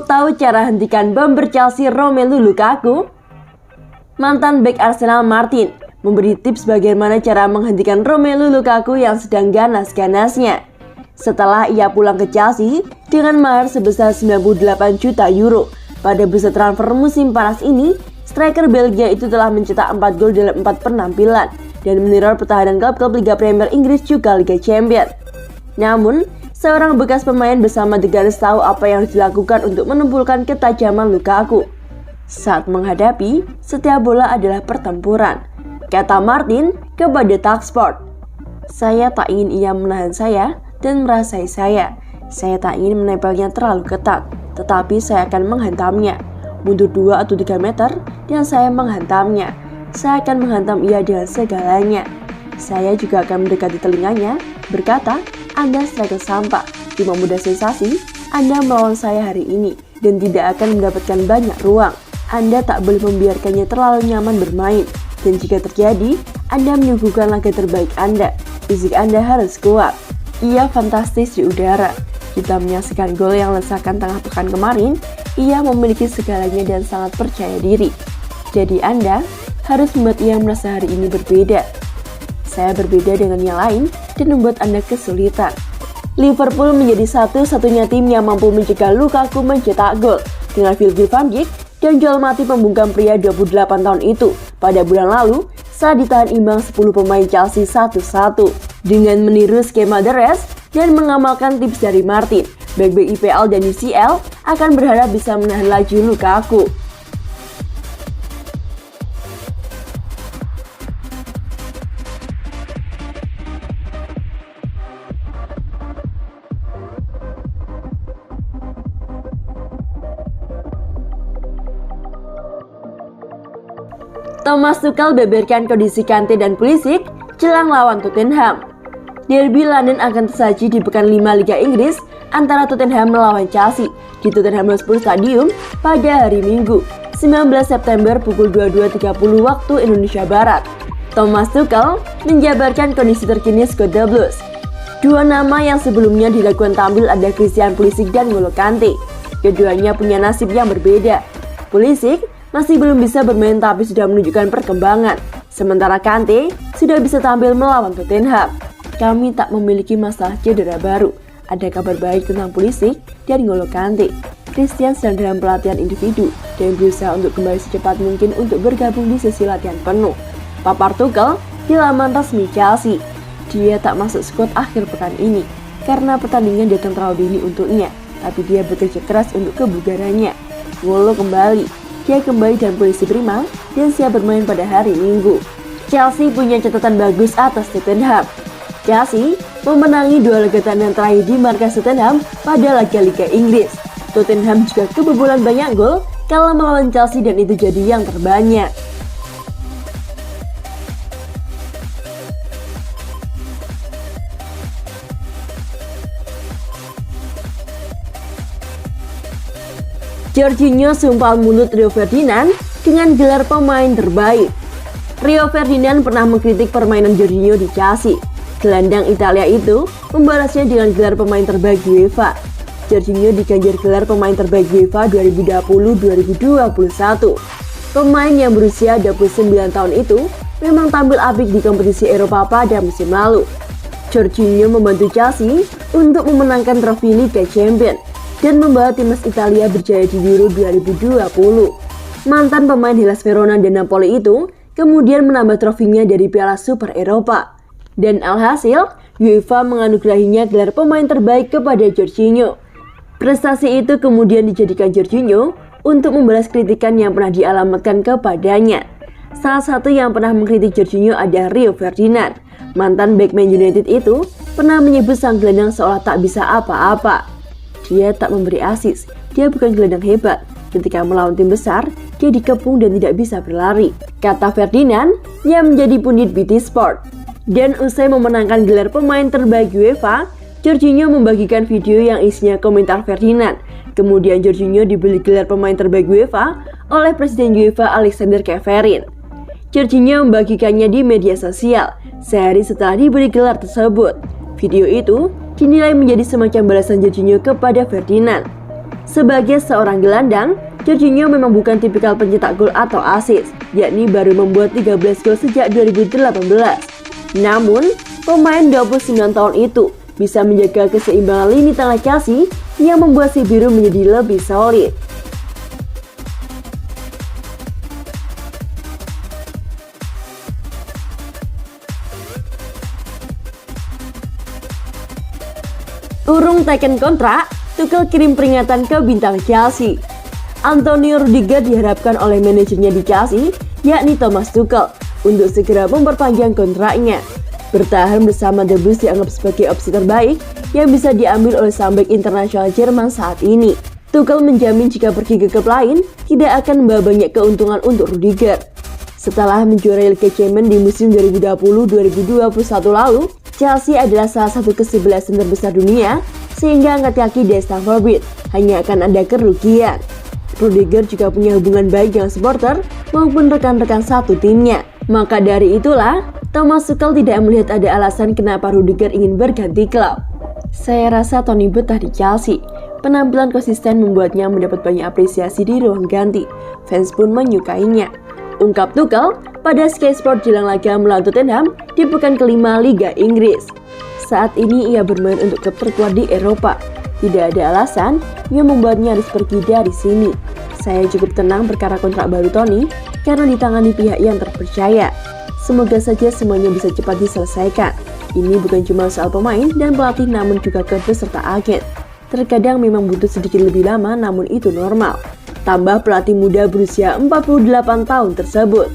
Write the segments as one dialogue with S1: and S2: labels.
S1: tahu cara hentikan bomber Chelsea Romelu Lukaku? Mantan bek Arsenal Martin memberi tips bagaimana cara menghentikan Romelu Lukaku yang sedang ganas-ganasnya. Setelah ia pulang ke Chelsea dengan mahar sebesar 98 juta euro pada bursa transfer musim panas ini, striker Belgia itu telah mencetak 4 gol dalam 4 penampilan dan meneror pertahanan klub-klub Liga Premier Inggris juga Liga Champions. Namun, seorang bekas pemain bersama The Gunners tahu apa yang harus dilakukan untuk menempulkan ketajaman Lukaku. Saat menghadapi, setiap bola adalah pertempuran, kata Martin kepada Talksport. Saya tak ingin ia menahan saya dan merasai saya. Saya tak ingin menempelnya terlalu ketat, tetapi saya akan menghantamnya. Mundur 2 atau 3 meter dan saya menghantamnya. Saya akan menghantam ia dengan segalanya. Saya juga akan mendekati telinganya, berkata, Anda striker sampah, cuma mudah sensasi, Anda melawan saya hari ini dan tidak akan mendapatkan banyak ruang. Anda tak boleh membiarkannya terlalu nyaman bermain, dan jika terjadi, Anda menyuguhkan laga terbaik Anda. Fisik Anda harus kuat. Ia fantastis di udara. Kita menyaksikan gol yang lesakan tengah pekan kemarin. Ia memiliki segalanya dan sangat percaya diri. Jadi Anda harus membuat ia merasa hari ini berbeda. Saya berbeda dengan yang lain dan membuat Anda kesulitan. Liverpool menjadi satu-satunya tim yang mampu mencegah Lukaku mencetak gol dengan Virgil van Dijk dan Joel Matip membungkam pria 28 tahun itu pada bulan lalu saat ditahan imbang 10 pemain Chelsea 1-1. Dengan meniru skema The Rest dan mengamalkan tips dari Martin, bek-bek IPL dan UCL akan berharap bisa menahan laju Lukaku. Thomas Tuchel beberkan kondisi Kante dan Pulisic jelang lawan Tottenham. Derby London akan tersaji di pekan 5 Liga Inggris antara Tottenham melawan Chelsea di Tottenham Hotspur Stadium pada hari Minggu, 19 September pukul 22.30 waktu Indonesia Barat. Thomas Tuchel menjabarkan kondisi terkini skuad The Blues. Dua nama yang sebelumnya dilakukan tampil ada Christian Pulisic dan N'Golo Kante. Keduanya punya nasib yang berbeda. Pulisic masih belum bisa bermain tapi sudah menunjukkan perkembangan. Sementara Kante sudah bisa tampil melawan Tottenham. Kami tak memiliki masalah cedera baru. Ada kabar baik tentang Pulisic dan N'Golo Kante. Christian sedang dalam pelatihan individu dan berusaha untuk kembali secepat mungkin untuk bergabung di sesi latihan penuh. Papar Tuchel di laman resmi Chelsea. Dia tak masuk skuad akhir pekan ini karena pertandingan datang terlalu dini untuknya. Tapi dia bekerja keras untuk kebugarannya. N'Golo kembali. Dia kembali dan Pulisic prima dan siap bermain pada hari Minggu. Chelsea punya catatan bagus atas Tottenham. Chelsea memenangi 2 laga tandang terakhir di markas Tottenham pada laga Liga Inggris. Tottenham juga kebobolan banyak gol kalah melawan Chelsea dan itu jadi yang terbanyak. Jorginho sumpah mulut Rio Ferdinand dengan gelar pemain terbaik. Rio Ferdinand pernah mengkritik permainan Jorginho di Chelsea. Gelandang Italia itu membalasnya dengan gelar pemain terbaik UEFA. Jorginho diganjar gelar pemain terbaik UEFA 2020-2021. Pemain yang berusia 29 tahun itu memang tampil apik di kompetisi Eropa pada musim lalu. Jorginho membantu Chelsea untuk memenangkan trofi Liga Champions dan membawa timnas Italia berjaya di Euro 2020. Mantan pemain Hellas Verona dan Napoli itu kemudian menambah trofinya dari Piala Super Eropa. Dan alhasil, UEFA menganugerahinya gelar pemain terbaik kepada Jorginho. Prestasi itu kemudian dijadikan Jorginho untuk membalas kritikan yang pernah dialamatkan kepadanya. Salah satu yang pernah mengkritik Jorginho adalah Rio Ferdinand. Mantan bek Man United itu pernah menyebut sang gelandang seolah tak bisa apa-apa. Dia tak memberi asis, dia bukan gelandang hebat. Ketika melawan tim besar, dia dikepung dan tidak bisa berlari, kata Ferdinand yang menjadi pundit BT Sport. Dan usai memenangkan gelar pemain terbaik UEFA, Jorginho membagikan video yang isinya komentar Ferdinand. Kemudian Jorginho diberi gelar pemain terbaik UEFA oleh Presiden UEFA Alexander Ceferin. Jorginho membagikannya di media sosial sehari setelah diberi gelar tersebut. Video itu dinilai menjadi semacam balasan Jorginho kepada Ferdinand. Sebagai seorang gelandang, Jorginho memang bukan tipikal pencetak gol atau assist, yakni baru membuat 13 gol sejak 2018. Namun, pemain 29 tahun itu bisa menjaga keseimbangan lini tengah Chelsea yang membuat si biru menjadi lebih solid. Urung teken kontrak, Tuchel kirim peringatan ke bintang Chelsea. Antonio Rudiger diharapkan oleh manajernya di Chelsea, yakni Thomas Tuchel, untuk segera memperpanjang kontraknya. Bertahan bersama The Blues dianggap sebagai opsi terbaik yang bisa diambil oleh sang bek internasional Jerman saat ini. Tuchel menjamin jika pergi ke klub lain, tidak akan membawa banyak keuntungan untuk Rudiger. Setelah menjuarai Liga Champions di musim 2020-2021 lalu, Chelsea adalah salah satu kesebelasan terbesar dunia, sehingga angkat kaki di Stamford Bridge hanya akan ada kerugian. Rudiger juga punya hubungan baik dengan supporter maupun rekan-rekan satu timnya. Maka dari itulah, Thomas Tuchel tidak melihat ada alasan kenapa Rudiger ingin berganti klub. Saya rasa Tony betah di Chelsea. Penampilan konsisten membuatnya mendapat banyak apresiasi di ruang ganti. Fans pun menyukainya, ungkap Tuchel pada Sky Sports jelang laga melawan Tottenham di pekan kelima Liga Inggris. Saat ini ia bermain untuk klub terkuat di Eropa. Tidak ada alasan yang membuatnya harus pergi dari sini. Saya cukup tenang perkara kontrak baru Tony karena ditangani pihak yang terpercaya. Semoga saja semuanya bisa cepat diselesaikan. Ini bukan cuma soal pemain dan pelatih namun juga klub serta agen. Terkadang memang butuh sedikit lebih lama namun itu normal. Tambah pelatih muda berusia 48 tahun tersebut.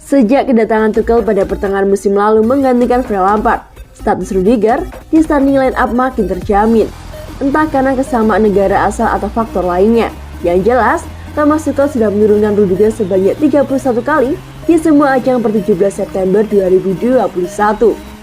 S1: Sejak kedatangan Tuchel pada pertengahan musim lalu menggantikan Frank Lampard, status Rudiger di starting line up makin terjamin. Entah karena kesamaan negara asal atau faktor lainnya. Yang jelas, Thomas Tuchel sudah menurunkan Rudiger sebanyak 31 kali di semua ajang per 17 September 2021.